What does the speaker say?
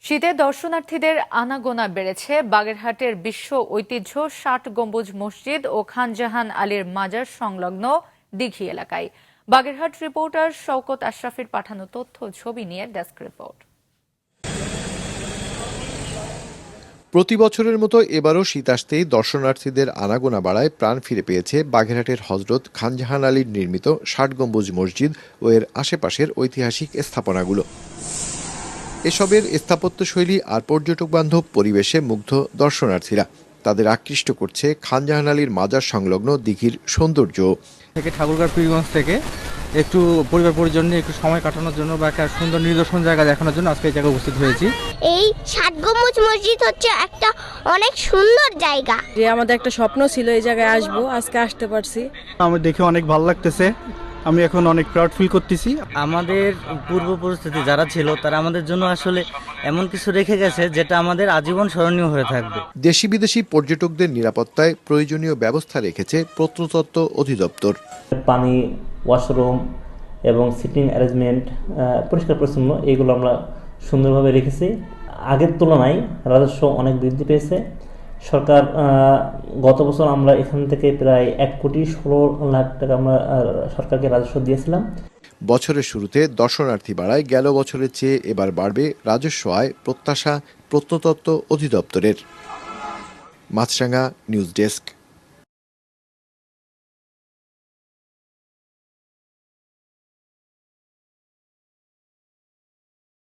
শীতে দর্শনার্থীদের আনাগোনা বেড়েছে। বাগেরহাটের বিশ্ব ঐতিহ্য ৬০ গম্বুজ মসজিদ ও খান জাহান আলীর মাজার সংলগ্ন দিঘি এলাকায়। বাগেরহাট রিপোর্টার শওকত আশরাফের পাঠানো তথ্য ছবি নিয়ে ডেস্ক রিপোর্ট। প্রতি বছরের মতো এবারও শীত আসতেই দর্শনার্থীদের আনাগোনা বাড়ায় প্রাণ ফিরে পেয়েছে বাগেরহাটের হজরত খানজাহান আলীর নির্মিত ৬০ গম্বুজ মসজিদ ও এর আশেপাশের ঐতিহাসিক স্থাপনাগুলো। এসবের স্থাপত্যশৈলী আর পর্যটক বান্ধব পরিবেশে মুগ্ধ দর্শনার্থীরা। তাদের আকৃষ্ট করছে খানজাহান আলীর মাজার সংলগ্ন দিঘির সৌন্দর্য। থেকে ঠাকুরগাঁও পীরগঞ্জ থেকে একটু পরিবার পরিজন নিয়ে একটু সময় কাটানোর জন্য বা একটা সুন্দর নিদর্শন জায়গা দেখানোর জন্য আজকে এই জায়গায় উপস্থিত হয়েছি। এই ৬০ গম্বুজ মসজিদ হচ্ছে একটা অনেক সুন্দর জায়গা। যে আমাদের একটা স্বপ্ন ছিল এই জায়গায় আসবো, আজকে আসতে পারছি। আমি দেখে অনেক ভালো লাগতেছে। আমি এখন অনেক প্রাউড ফিল করতেছি। আমাদের পূর্ব পরিস্থিতি যারা ছিল তারা আমাদের জন্য আসলে এমন কিছু রেখে গেছে যেটা আমাদের আজীবন স্মরণীয় হয়ে থাকবে। দেশি বিদেশি পর্যটকদের নিরাপত্তায় প্রয়োজনীয় ব্যবস্থা রেখেছে প্রত্নতত্ত্ব অধিদপ্তর। পানি, ওয়াশরুম এবং সিটিং অ্যারেঞ্জমেন্ট পরিষ্কার পরিচ্ছন্ন এগুলো আমরা সুন্দরভাবে রেখেছি। আগের তুলনায় রাজস্ব অনেক বৃদ্ধি পেয়েছে। সরকার গত বছর আমরা এখান থেকে প্রায় ১,১৬,০০,০০০ টাকা আমরা সরকারকে রাজস্ব দিয়েছিলাম। বছরের শুরুতে দর্শনার্থী বাড়ায় গেল বছরের চেয়ে এবার বাড়বে রাজস্ব আয় প্রত্যাশা প্রত্নতত্ত্ব অধিদপ্তরের। মাছরাঙা নিউজ ডেস্ক।